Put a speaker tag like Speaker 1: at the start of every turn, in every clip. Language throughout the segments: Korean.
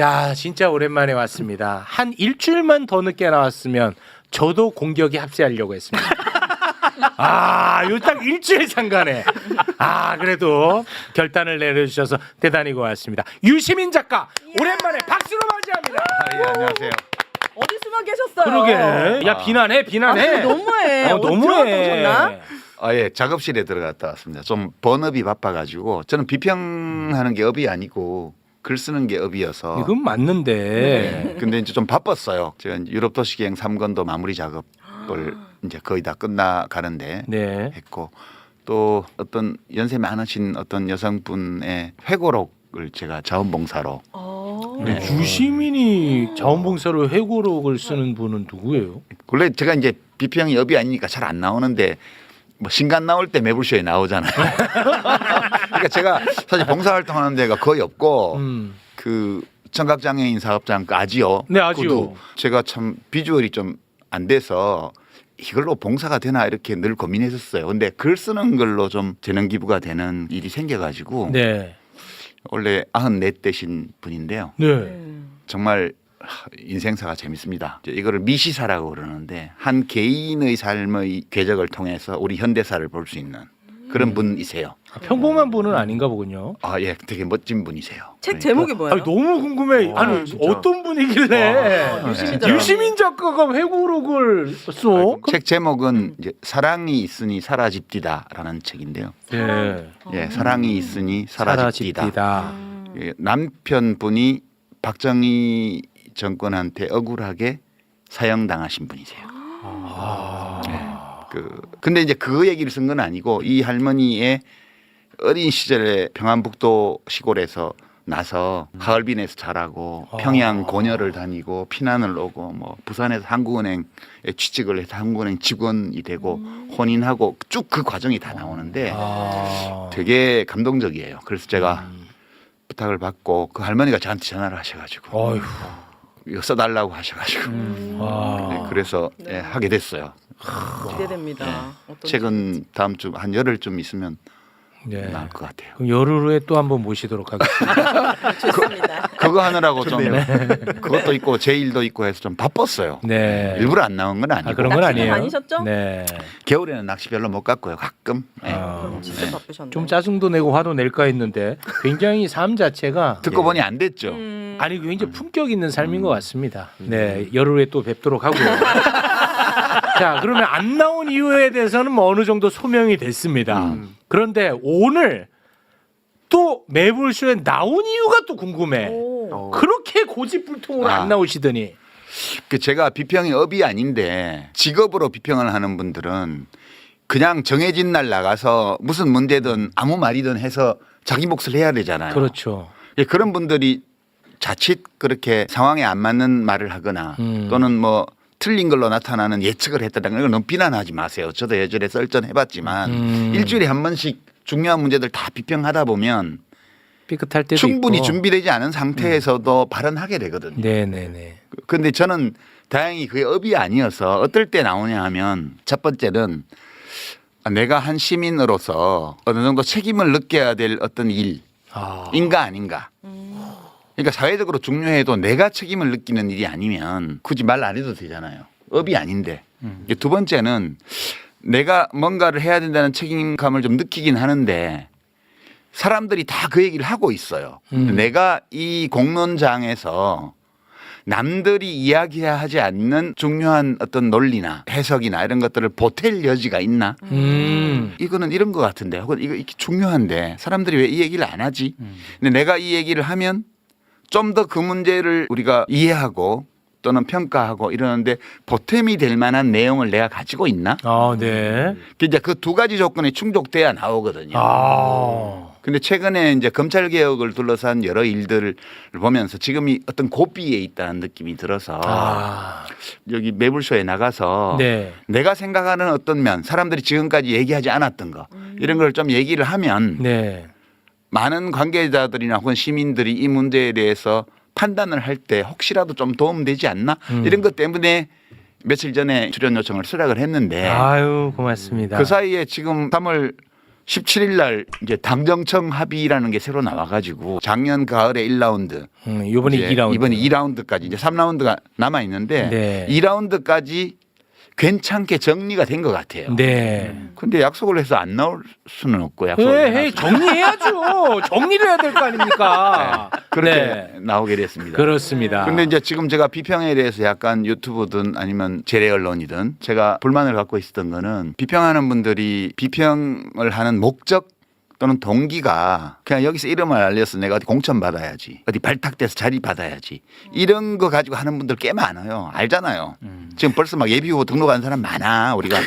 Speaker 1: 자, 진짜 오랜만에 왔습니다. 한 일주일만 더 늦게 나왔으면 저도 공격에 합세하려고 했습니다. 요 딱 일주일 상간에. 그래도 결단을 내려주셔서 대단히 고맙습니다. 유시민 작가, 오랜만에 박수로 맞이합니다.
Speaker 2: 예, 안녕하세요.
Speaker 3: 어디 숨어 계셨어요?
Speaker 1: 그러게. 야, 비난해.
Speaker 3: 너무해.
Speaker 1: 너무해.
Speaker 2: 예, 작업실에 들어갔다 왔습니다. 좀 본업이 바빠가지고 저는 비평하는 게 업이 아니고 글 쓰는 게 업이어서.
Speaker 1: 이건 맞는데.
Speaker 2: 근데 이제 좀 바빴어요. 제가 이제 유럽 도시계획 3권도 마무리 작업을 이제 거의 다 끝나가는데
Speaker 1: 네.
Speaker 2: 했고 또 어떤 연세 많으신 어떤 여성분의 회고록을 제가 자원봉사로
Speaker 1: 네. 유시민이 자원봉사로 회고록을 쓰는 분은 누구예요?
Speaker 2: 원래 제가 이제 비평이 업이 아니니까 잘 안 나오는데 뭐 신간 나올 때 매불쇼에 나오잖아요. 그러니까 제가 사실 봉사활동하는 데가 거의 없고 그 청각장애인 사업장 그 아지오.
Speaker 1: 네, 아지오.
Speaker 2: 그도 제가 참 비주얼이 좀 안 돼서 이걸로 봉사가 되나 이렇게 늘 고민했었어요. 근데 글 쓰는 걸로 좀 재능 기부가 되는 일이 생겨가지고
Speaker 1: 네.
Speaker 2: 원래 94대신 분인데요.
Speaker 1: 네.
Speaker 2: 정말 인생사가 재밌습니다. 이거를 미시사라고 그러는데 한 개인의 삶의 궤적을 통해서 우리 현대사를 볼 수 있는 그런 분이세요.
Speaker 1: 평범한 분은 아닌가 보군요.
Speaker 2: 예, 되게 멋진 분이세요.
Speaker 3: 책
Speaker 2: 그러니까.
Speaker 3: 제목이 뭐예요?
Speaker 1: 너무 궁금해.
Speaker 2: 진짜.
Speaker 1: 어떤 분이길래 유시민 작가가 회고록을 써?
Speaker 2: 책 제목은 이제 사랑이 있으니 사라집디다라는 책인데요.
Speaker 1: 네.
Speaker 2: 예, 사랑이 있으니 사라집디다.
Speaker 1: 사라집디다.
Speaker 2: 예, 남편분이 박정희 정권한테 억울하게 사형당하신 분이세요. 근데 이제 그 얘기를 쓴 건 아니고 이 할머니의 어린 시절에 평안북도 시골에서 나서 하얼빈에서 자라고 평양 고녀를 다니고 피난을 오고 뭐 부산에서 한국은행에 취직을 해서 한국은행 직원이 되고 혼인하고 쭉 그 과정이 다 나오는데 되게 감동적이에요. 그래서 제가 부탁을 받고 그 할머니가 저한테 전화를 하셔가지고
Speaker 1: 어휴.
Speaker 2: 이거 써달라고 하셔가지고 네, 그래서 예, 하게 됐어요.
Speaker 3: 기대됩니다. 어떤
Speaker 2: 책은 다음 주 한 열흘쯤 있으면
Speaker 1: 네.
Speaker 2: 나올 것 같아요.
Speaker 1: 그럼 열흘 후에 또 한번 모시도록 하겠습니다.
Speaker 3: 좋습니다.
Speaker 2: 그거 하느라고 좀 그것도 있고 제 일도 있고 해서 좀 바빴어요.
Speaker 1: 네.
Speaker 2: 일부러 안 나온 건 아니고.
Speaker 1: 그런 건
Speaker 3: 낚시는
Speaker 1: 아니에요.
Speaker 3: 다니셨죠?
Speaker 1: 네.
Speaker 2: 겨울에는 낚시 별로 못 갔고요. 가끔. 예.
Speaker 3: 그럼 진짜 바쁘셨네.
Speaker 1: 좀 짜증도 내고 화도 낼까 했는데 굉장히 삶 자체가
Speaker 2: 듣고 보니 안 됐죠.
Speaker 1: 아니 굉장히 품격 있는 삶인 것 같습니다. 네, 열흘 후에 또 뵙도록 하고요. 자, 그러면 안 나온 이유에 대해서는 뭐 어느 정도 소명이 됐습니다. 그런데 오늘 또 매불쇼에 나온 이유가 또 궁금해. 그렇게 고집불통으로 안 나오시더니.
Speaker 2: 그 제가 비평이 업이 아닌데 직업으로 비평을 하는 분들은 그냥 정해진 날 나가서 무슨 문제든 아무 말이든 해서 자기 몫을 해야 되잖아요.
Speaker 1: 그렇죠.
Speaker 2: 예, 그런 분들이 자칫 그렇게 상황에 안 맞는 말을 하거나 또는 뭐 틀린 걸로 나타나는 예측을 했다는 걸 너무 비난하지 마세요. 저도 예전에 썰전해봤지만 일주일에 한 번씩 중요한 문제들 다 비평하다 보면
Speaker 1: 삐끗할 때도
Speaker 2: 충분히
Speaker 1: 있고.
Speaker 2: 준비되지 않은 상태에서도 발언하게 되거든요.
Speaker 1: 네네네.
Speaker 2: 그런데 저는 다행히 그게 업이 아니어서 어떨 때 나오냐 하면 첫 번째는 내가 한 시민으로서 어느 정도 책임을 느껴야 될 어떤 일인가 아닌가. 그러니까 사회적으로 중요해도 내가 책임을 느끼는 일이 아니면 굳이 말 안 해도 되잖아요. 업이 아닌데. 두 번째는 내가 뭔가를 해야 된다는 책임감을 좀 느끼긴 하는데 사람들이 다 그 얘기를 하고 있어요. 내가 이 공론장에서 남들이 이야기하지 않는 중요한 어떤 논리나 해석이나 이런 것들을 보탤 여지가 있나? 이거는 이런 것 같은데 혹은 이거 이렇게 중요한데 사람들이 왜 이 얘기를 안 하지? 근데 내가 이 얘기를 하면 좀 더 그 문제를 우리가 이해하고 또는 평가하고 이러는데 보탬이 될 만한 내용을 내가 가지고 있나?
Speaker 1: 네.
Speaker 2: 이제 그 두 가지 조건이 충족돼야 나오거든요. 근데 최근에 이제 검찰 개혁을 둘러싼 여러 일들을 보면서 지금이 어떤 고비에 있다는 느낌이 들어서 여기 매불쇼에 나가서
Speaker 1: 네.
Speaker 2: 내가 생각하는 어떤 면 사람들이 지금까지 얘기하지 않았던 거 이런 걸 좀 얘기를 하면
Speaker 1: 네.
Speaker 2: 많은 관계자들이나 혹은 시민들이 이 문제에 대해서 판단을 할 때 혹시라도 좀 도움되지 않나 이런 것 때문에 며칠 전에 출연 요청을 수락을 했는데
Speaker 1: 아유 고맙습니다.
Speaker 2: 그 사이에 지금 3월 17일 날 이제 당정청 합의라는 게 새로 나와가지고 작년 가을에 1라운드,
Speaker 1: 이번에 2라운드.
Speaker 2: 이번에 2라운드까지 이제 3라운드가 남아 있는데
Speaker 1: 네.
Speaker 2: 2라운드까지 괜찮게 정리가 된 것 같아요.
Speaker 1: 네.
Speaker 2: 근데 약속을 해서 안 나올 수는 없고 약속을
Speaker 1: 왜
Speaker 2: 해놨어요.
Speaker 1: 정리해야죠. 정리를 해야 될 거 아닙니까?
Speaker 2: 그렇게
Speaker 1: 네.
Speaker 2: 나오게 됐습니다.
Speaker 1: 그렇습니다.
Speaker 2: 근데 이제 지금 제가 비평에 대해서 약간 유튜브든 아니면 재래 언론이든 제가 불만을 갖고 있었던 거는 비평하는 분들이 비평을 하는 목적 또는 동기가 그냥 여기서 이름을 알려서 내가 어디 공천 받아야지, 어디 발탁돼서 자리 받아야지, 이런 거 가지고 하는 분들 꽤 많아요. 알잖아요. 지금 벌써 막 예비후보 등록한 사람 많아. 우리가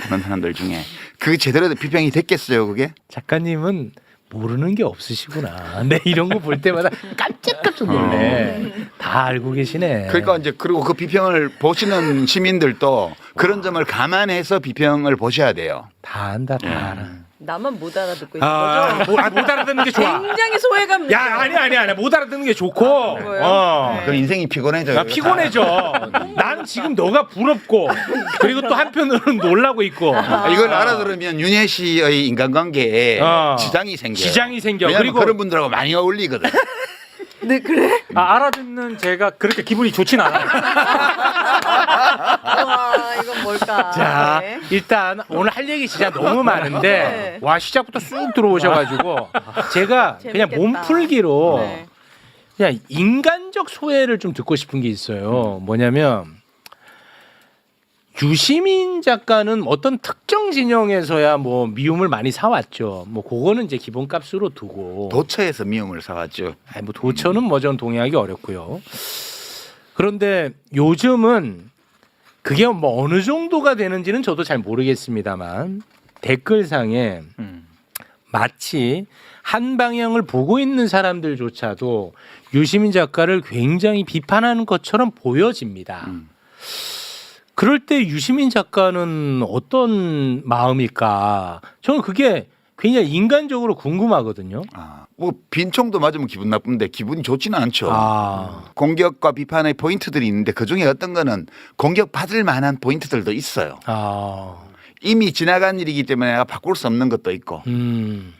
Speaker 2: 그런 사람들 중에 그게 제대로 비평이 됐겠어요, 그게?
Speaker 1: 작가님은 모르는 게 없으시구나. 네, 이런 거 볼 때마다 깜짝깜짝 놀래. 다 알고 계시네.
Speaker 2: 그러니까 이제 그리고 그 비평을 보시는 시민들도 그런 점을 감안해서 비평을 보셔야 돼요.
Speaker 1: 다 안다, 다 알아.
Speaker 3: 나만 못 알아듣고 있는 거죠?
Speaker 1: 못 알아듣는 게 좋아.
Speaker 3: 굉장히 소외감.
Speaker 1: 야, 아니. 못 알아듣는 게 좋고.
Speaker 3: 그거요?
Speaker 2: 그 인생이 피곤해져요.
Speaker 1: 나 피곤해져. 난 지금 너가 부럽고, 그리고 또 한편으로는 놀라고 있고.
Speaker 2: 이걸 알아들으면 윤혜 씨의 인간관계에 지장이 생겨요.
Speaker 1: 지장이 생겨.
Speaker 2: 왜냐면
Speaker 1: 그리고
Speaker 2: 그런 분들하고 많이 어울리거든.
Speaker 3: 네 그래?
Speaker 4: 알아듣는 제가 그렇게 기분이 좋진 않아요.
Speaker 3: 와 이건 뭘까?
Speaker 1: 자,
Speaker 3: 네.
Speaker 1: 일단 오늘 할 얘기 진짜 너무 많은데
Speaker 3: 네.
Speaker 1: 와 시작부터 쑥 들어오셔가지고 제가 그냥
Speaker 3: 재밌겠다.
Speaker 1: 몸풀기로
Speaker 3: 네.
Speaker 1: 그냥 인간적 소외를 좀 듣고 싶은 게 있어요. 뭐냐면 유시민 작가는 어떤 특정 진영에서야 뭐 미움을 많이 사왔죠. 뭐 그거는 이제 기본값으로 두고
Speaker 2: 도처에서 미움을 사왔죠.
Speaker 1: 아니, 뭐 도처는 뭐 저는 동의하기 어렵고요. 그런데 요즘은 그게 뭐 어느 정도가 되는지는 저도 잘 모르겠습니다만 댓글상에 마치 한 방향을 보고 있는 사람들조차도 유시민 작가를 굉장히 비판하는 것처럼 보여집니다. 그럴 때 유시민 작가는 어떤 마음일까? 저는 그게 굉장히 인간적으로 궁금하거든요.
Speaker 2: 뭐 빈총도 맞으면 기분 나쁜데 기분이 좋지는 않죠.
Speaker 1: 아,
Speaker 2: 공격과 비판의 포인트들이 있는데 그중에 어떤 거는 공격받을 만한 포인트들도 있어요.
Speaker 1: 아,
Speaker 2: 이미 지나간 일이기 때문에 내가 바꿀 수 없는 것도 있고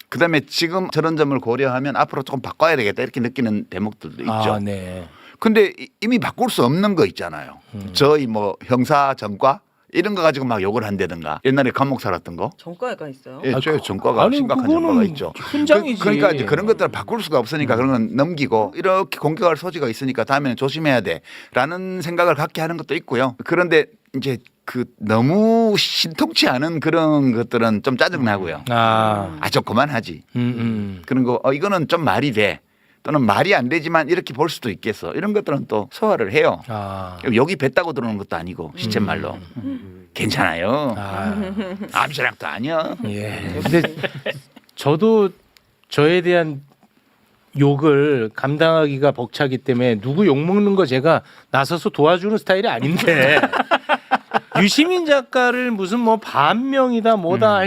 Speaker 2: 그다음에 지금 저런 점을 고려하면 앞으로 조금 바꿔야 되겠다 이렇게 느끼는 대목들도 있죠.
Speaker 1: 아, 네.
Speaker 2: 근데 이미 바꿀 수 없는 거 있잖아요. 저희 뭐 형사 전과 이런 거 가지고 막 욕을 한다든가 옛날에 감옥 살았던 거.
Speaker 3: 전과가 있어요?
Speaker 2: 예, 저 전과가
Speaker 1: 아니,
Speaker 2: 심각한
Speaker 1: 그거는
Speaker 2: 전과가 있죠.
Speaker 1: 훈장이지.
Speaker 2: 그러니까 이제 그런 것들을 바꿀 수가 없으니까 그런 건 넘기고 이렇게 공격할 소지가 있으니까 다음에는 조심해야 돼라는 생각을 갖게 하는 것도 있고요. 그런데 이제 그 너무 신통치 않은 그런 것들은 좀 짜증 나고요. 좀 그만하지. 그런 거 이거는 좀 말이 돼. 또는 말이 안 되지만 이렇게 볼 수도 있겠어. 이런 것들은 또 소화를 해요. 여기 뱉다고 들어오는 것도 아니고 시쳇말로 괜찮아요. 암시랑도 아니야.
Speaker 1: 예. 근데 저도 저에 대한 욕을 감당하기가 벅차기 때문에 누구 욕 먹는 거 제가 나서서 도와주는 스타일이 아닌데 유시민 작가를 무슨 뭐 반명이다 뭐다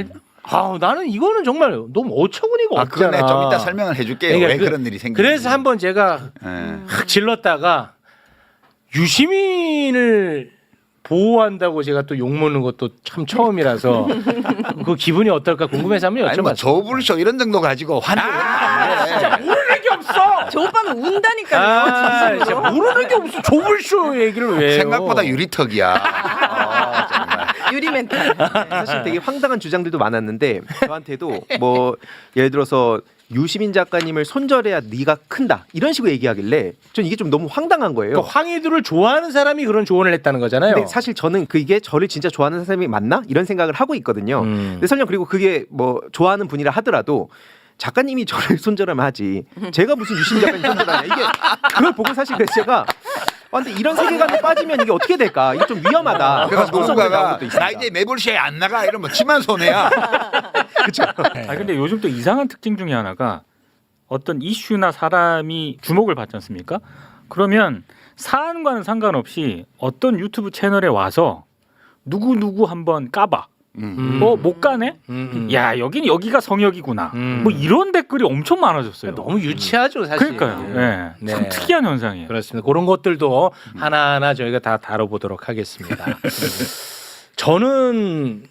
Speaker 1: 나는 이거는 정말 너무 어처구니가 없잖아.
Speaker 2: 그거는 좀 이따 설명을 해줄게요.
Speaker 1: 그러니까
Speaker 2: 왜 그런 일이 생기는지.
Speaker 1: 그래서 한번 제가 확 질렀다가 유시민을 보호한다고 제가 또 욕먹는 것도 참 처음이라서 그 기분이 어떨까 궁금해서 한번
Speaker 2: 아니 뭐
Speaker 1: 여쭤봤어요.
Speaker 2: 조불쇼 이런 정도 가지고
Speaker 1: 진짜 모르는 게 없어.
Speaker 3: 저 오빠는 운다니까요.
Speaker 1: 진짜 모르는 게 없어. 조불쇼 얘기를 왜 해요?
Speaker 2: 생각보다 유리턱이야. 정말.
Speaker 3: 유리 멘탈.
Speaker 5: 사실 되게 황당한 주장들도 많았는데 저한테도 뭐 예를 들어서 유시민 작가님을 손절해야 네가 큰다 이런 식으로 얘기하길래 전 이게 좀 너무 황당한 거예요.
Speaker 1: 그러니까 황희두를 좋아하는 사람이 그런 조언을 했다는 거잖아요.
Speaker 5: 근데 사실 저는 그게 저를 진짜 좋아하는 사람이 맞나 이런 생각을 하고 있거든요. 근데 설령 그리고 그게 뭐 좋아하는 분이라 하더라도 작가님이 저를 손절하면 하지 제가 무슨 유시민 작가님 손절하냐 이게 그걸 보고 사실 그래서 제가 근데 이런 세계관에 빠지면 이게 어떻게 될까? 이게 좀 위험하다.
Speaker 2: 그래서
Speaker 5: 그런 생각이 나온
Speaker 2: 누군가가
Speaker 5: 것도 있습니다.
Speaker 2: 나 이제 매불쇼에 안 나가 이러면 지만 손해야.
Speaker 4: 근데 요즘 또 이상한 특징 중에 하나가 어떤 이슈나 사람이 주목을 받지 않습니까? 그러면 사안과는 상관없이 어떤 유튜브 채널에 와서 누구 한번 까봐. 못 가네? 야 여긴 여기가 성역이구나. 뭐 이런 댓글이 엄청 많아졌어요.
Speaker 1: 너무 유치하죠 사실.
Speaker 4: 그러니까요. 네. 참 특이한 현상이에요.
Speaker 1: 그렇습니다. 그런 것들도 하나하나 저희가 다 다뤄보도록 하겠습니다. 저는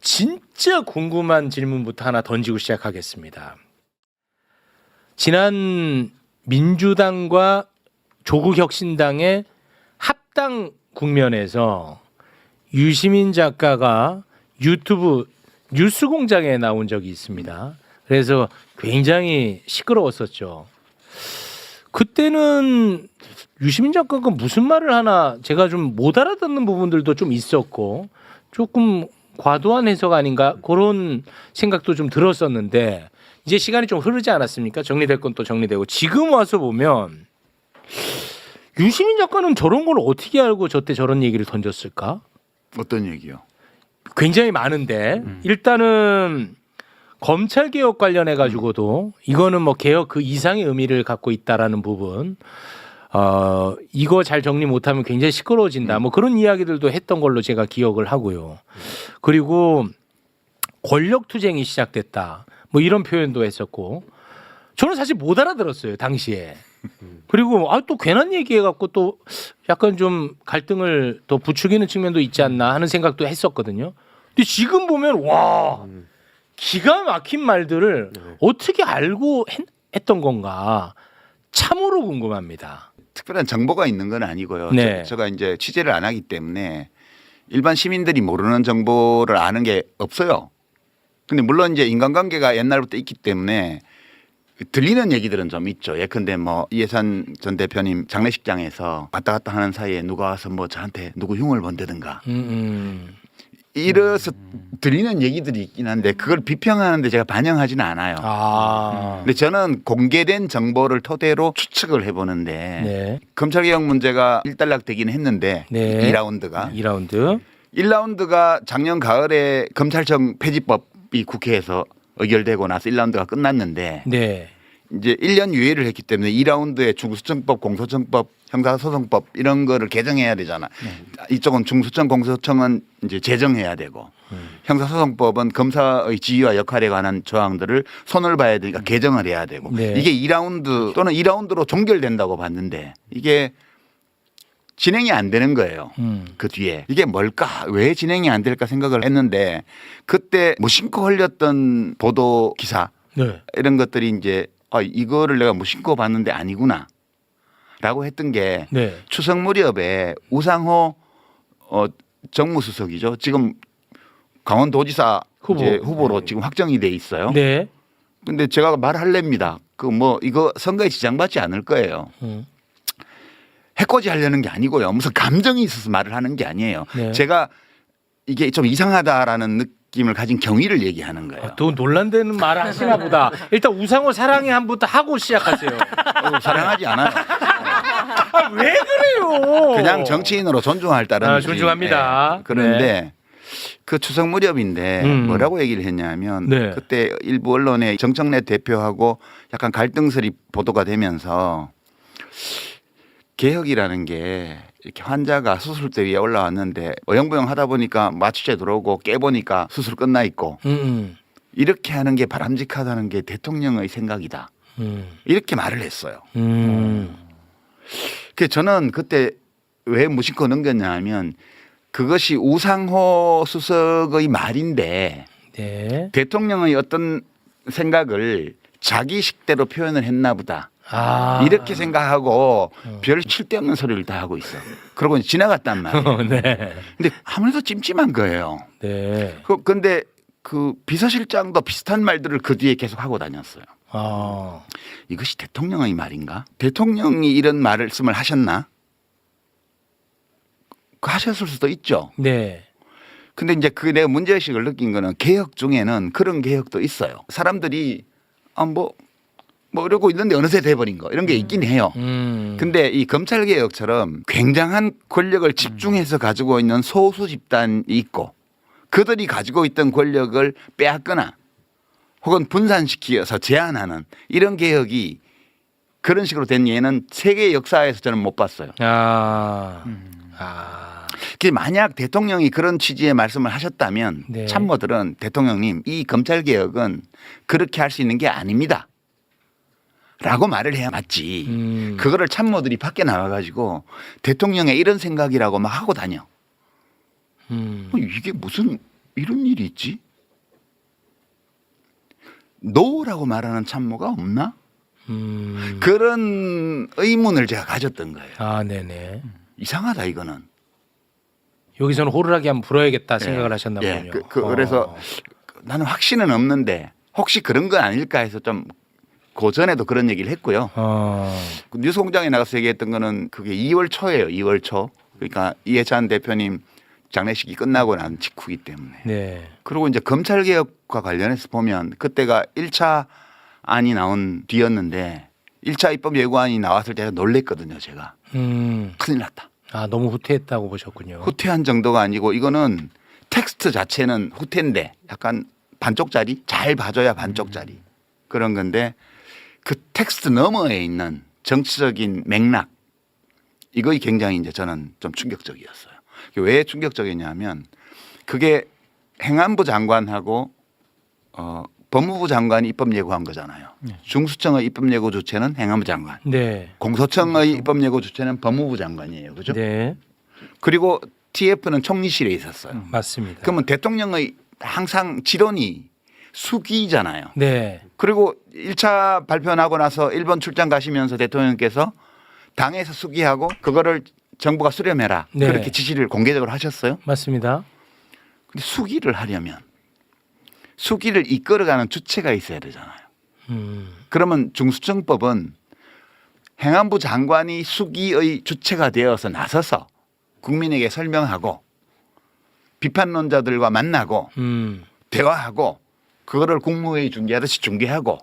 Speaker 1: 진짜 궁금한 질문부터 하나 던지고 시작하겠습니다. 지난 민주당과 조국혁신당의 합당 국면에서 유시민 작가가 유튜브 뉴스공장에 나온 적이 있습니다. 그래서 굉장히 시끄러웠었죠. 그때는 유시민 작가가 무슨 말을 하나 제가 좀 못 알아듣는 부분들도 좀 있었고 조금 과도한 해석 아닌가 그런 생각도 좀 들었었는데 이제 시간이 좀 흐르지 않았습니까? 정리될 건 또 정리되고 지금 와서 보면 유시민 작가는 저런 걸 어떻게 알고 저때 저런 얘기를 던졌을까?
Speaker 2: 어떤 얘기요?
Speaker 1: 굉장히 많은데 일단은 검찰 개혁 관련해 가지고도 이거는 뭐 개혁 그 이상의 의미를 갖고 있다라는 부분 이거 잘 정리 못하면 굉장히 시끄러워진다 뭐 그런 이야기들도 했던 걸로 제가 기억을 하고요. 그리고 권력 투쟁이 시작됐다 뭐 이런 표현도 했었고 저는 사실 못 알아들었어요 당시에. 그리고 또 괜한 얘기해갖고 또 약간 좀 갈등을 더 부추기는 측면도 있지 않나 하는 생각도 했었거든요. 근데 지금 보면 와 기가 막힌 말들을 어떻게 알고 했던 건가 참으로 궁금합니다.
Speaker 2: 특별한 정보가 있는 건 아니고요.
Speaker 1: 네.
Speaker 2: 제가 이제 취재를 안 하기 때문에 일반 시민들이 모르는 정보를 아는 게 없어요. 근데 물론 이제 인간관계가 옛날부터 있기 때문에 들리는 얘기들은 좀 있죠. 예컨대 뭐 이해산 전 대표님 장례식장에서 왔다 갔다 하는 사이에 누가 와서 뭐 저한테 누구 흉을 본다든가 이래서 들리는 얘기들이 있긴 한데 그걸 비평하는데 제가 반영하지는 않아요. 근데 저는 공개된 정보를 토대로 추측을 해보는데
Speaker 1: 네.
Speaker 2: 검찰개혁 문제가 일단락되긴 했는데
Speaker 1: 네.
Speaker 2: 2라운드가
Speaker 1: 2라운드
Speaker 2: 1라운드가 작년 가을에 검찰청 폐지법이 국회에서 의결되고 나서 1라운드가 끝났는데
Speaker 1: 네.
Speaker 2: 이제 1년 유예를 했기 때문에 2라운드에 중수청법, 공소청법, 형사소송법 이런 거를 개정해야 되잖아. 이쪽은 중수청, 공소청은 이제 제정해야 되고 형사소송법은 검사의 지위와 역할에 관한 조항들을 손을 봐야 되니까 개정을 해야 되고
Speaker 1: 네.
Speaker 2: 이게 2라운드 또는 2라운드로 종결된다고 봤는데 이게 진행이 안 되는 거예요. 그 뒤에 이게 뭘까? 왜 진행이 안 될까 생각을 했는데 그때 무심코 흘렸던 보도 기사
Speaker 1: 네.
Speaker 2: 이런 것들이 이제 이거를 내가 무심코 봤는데 아니구나 라고 했던 게
Speaker 1: 네.
Speaker 2: 추석 무렵에 우상호 정무수석이죠. 지금 강원도지사 후보로 지금 확정이 돼 있어요.
Speaker 1: 네.
Speaker 2: 근데 제가 말할랍니다. 그 뭐 이거 선거에 지장받지 않을 거예요. 해코지 하려는 게 아니고요. 무슨 감정이 있어서 말을 하는 게 아니에요.
Speaker 1: 네.
Speaker 2: 제가 이게 좀 이상하다라는 느낌을 가진 경위를 얘기하는 거예요.
Speaker 1: 또 논란되는 말을 하시나 보다. 일단 우상호 사랑해 한부터 하고 시작하세요.
Speaker 2: 사랑하지 않아요.
Speaker 1: 왜 그래요?
Speaker 2: 그냥 정치인으로 존중할 따른
Speaker 1: 존중합니다.
Speaker 2: 그런데 그 추석 무렵인데 뭐라고 얘기를 했냐면
Speaker 1: 네.
Speaker 2: 그때 일부 언론에 정청래 대표하고 약간 갈등설이 보도가 되면서 개혁이라는 게 이렇게 환자가 수술대 위에 올라왔는데 어영부영 하다 보니까 마취제 들어오고 깨보니까 수술 끝나 있고 이렇게 하는 게 바람직하다는 게 대통령의 생각이다. 이렇게 말을 했어요. 그래서 저는 그때 왜 무심코 넘겼냐 하면 그것이 우상호 수석의 말인데
Speaker 1: 네.
Speaker 2: 대통령의 어떤 생각을 자기 식대로 표현을 했나 보다. 이렇게 생각하고 별 칠데없는 소리를 다 하고 있어. 그러고 지나갔단 말이에요.
Speaker 1: 네.
Speaker 2: 근데 아무래도 찜찜한 거예요.
Speaker 1: 네.
Speaker 2: 근데 그 비서실장도 비슷한 말들을 그 뒤에 계속 하고 다녔어요. 이것이 대통령의 말인가? 대통령이 이런 말씀을 하셨나? 하셨을 수도 있죠.
Speaker 1: 네.
Speaker 2: 근데 이제 그 내가 문제의식을 느낀 거는 개혁 중에는 그런 개혁도 있어요. 사람들이 뭐 이러고 있는데 어느새 돼버린 거 이런 게 있긴 해요. 근데 이 검찰 개혁처럼 굉장한 권력을 집중해서 가지고 있는 소수 집단이 있고 그들이 가지고 있던 권력을 빼앗거나 혹은 분산시켜서 제한하는 이런 개혁이 그런 식으로 된 예는 세계 역사에서 저는 못 봤어요. 만약 대통령이 그런 취지의 말씀을 하셨다면
Speaker 1: 네.
Speaker 2: 참모들은 대통령님 이 검찰 개혁은 그렇게 할 수 있는 게 아닙니다. 라고 말을 해야 맞지. 그거를 참모들이 밖에 나와가지고 대통령의 이런 생각이라고 막 하고 다녀. 이게 무슨 이런 일이 있지? 노라고 말하는 참모가 없나? 그런 의문을 제가 가졌던 거예요.
Speaker 1: 아, 네네.
Speaker 2: 이상하다 이거는.
Speaker 1: 여기서는 호루라기 한번 불어야겠다
Speaker 2: 예.
Speaker 1: 생각을 하셨나
Speaker 2: 예.
Speaker 1: 보군요.
Speaker 2: 그래서 나는 확신은 없는데 혹시 그런 거 아닐까 해서 좀 그 전에도 그런 얘기를 했고요. 그 뉴스공장에 나가서 얘기했던 거는 그게 2월 초예요. 2월 초. 그러니까 이해찬 대표님 장례식이 끝나고 난 직후이기 때문에.
Speaker 1: 네.
Speaker 2: 그리고 이제 검찰 개혁과 관련해서 보면 그때가 1차 안이 나온 뒤였는데 1차 입법 예고안이 나왔을 때 놀랬거든요. 제가 큰일 났다.
Speaker 1: 아, 너무 후퇴했다고 보셨군요.
Speaker 2: 후퇴한 정도가 아니고 이거는 텍스트 자체는 후퇴인데 약간 반쪽짜리 잘 봐줘야 반쪽짜리 그런 건데 그 텍스트 너머에 있는 정치적인 맥락 이거 굉장히 이제 저는 좀 충격적이었어요. 왜 충격적이냐면 그게 행안부 장관하고 법무부 장관이 입법 예고한 거잖아요. 중수청의 입법 예고 주체는 행안부 장관,
Speaker 1: 네.
Speaker 2: 공소청의 입법 예고 주체는 법무부 장관이에요. 그죠?
Speaker 1: 네.
Speaker 2: 그리고 TF는 총리실에 있었어요.
Speaker 1: 맞습니다.
Speaker 2: 그러면 대통령의 항상 지론이 수기잖아요.
Speaker 1: 네.
Speaker 2: 그리고 1차 발표 나고 나서 일본 출장 가시면서 대통령께서 당에서 수기하고 그거를 정부가 수렴해라.
Speaker 1: 네.
Speaker 2: 그렇게 지시를 공개적으로 하셨어요.
Speaker 1: 맞습니다.
Speaker 2: 근데 수기를 하려면 수기를 이끌어가는 주체가 있어야 되잖아요. 그러면 중수청법은 행안부 장관이 수기의 주체가 되어서 나서서 국민에게 설명하고 비판론자들과 만나고 대화하고 그거를 국무회의 중계하듯이 중계하고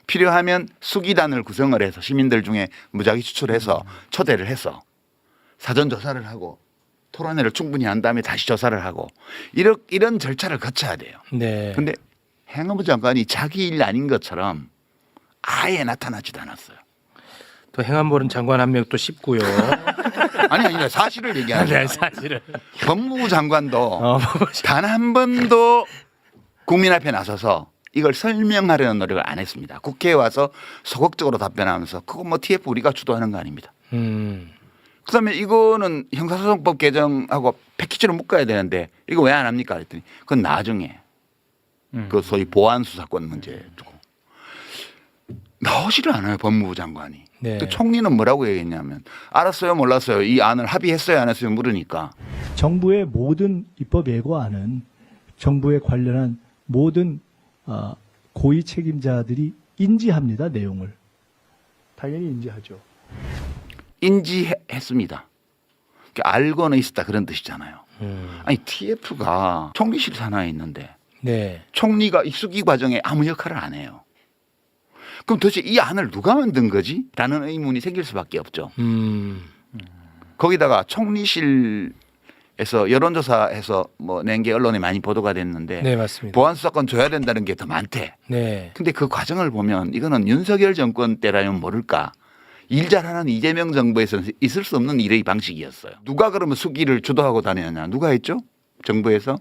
Speaker 2: 필요하면 수기단을 구성을 해서 시민들 중에 무작위 추출해서 초대를 해서 사전 조사를 하고 토론회를 충분히 한 다음에 다시 조사를 하고 이런 절차를 거쳐야 돼요.
Speaker 1: 네.
Speaker 2: 근데 행안부 장관이 자기 일 아닌 것처럼 아예 나타나지도 않았어요.
Speaker 1: 또 행안부 장관 한 명 또 씹고요.
Speaker 2: 아니 사실을 얘기하는
Speaker 1: 네,
Speaker 2: 거예요.
Speaker 1: 사실은.
Speaker 2: 법무부 장관도 단 한 번도 국민 앞에 나서서 이걸 설명하려는 노력을 안 했습니다. 국회에 와서 소극적으로 답변하면서 그거 뭐 TF 우리가 주도하는 거 아닙니다. 그다음에 이거는 형사소송법 개정하고 패키지로 묶어야 되는데 이거 왜 안 합니까? 그랬더니 그건 나중에 그 소위 보안 수사권 문제 두고 나오지를 않아요. 법무부 장관이.
Speaker 1: 네.
Speaker 2: 또 총리는 뭐라고 얘기했냐면 알았어요 몰랐어요 이 안을 합의했어요 안 했어요 물으니까
Speaker 6: 정부의 모든 입법 예고안은 정부에 관련한 모든 고위 책임자들이 인지합니다. 내용을. 당연히 인지하죠.
Speaker 2: 인지했습니다. 알고는 있었다 그런 뜻이잖아요. 아니 TF가 총리실 산하에 있는데
Speaker 1: 네.
Speaker 2: 총리가 이 수기 과정에 아무 역할을 안 해요. 그럼 도대체 이 안을 누가 만든 거지? 라는 의문이 생길 수밖에 없죠. 거기다가 총리실에서 여론조사해서 뭐 낸 게 언론에 많이 보도가 됐는데
Speaker 1: 네, 맞습니다.
Speaker 2: 보안 수사권 줘야 된다는 게 더 많대.
Speaker 1: 네.
Speaker 2: 근데 그 과정을 보면 이거는 윤석열 정권 때라면 모를까. 일 잘하는 이재명 정부에서는 있을 수 없는 일의 방식이었어요. 누가 그러면 수기를 주도하고 다녔냐? 누가 했죠? 정부에서?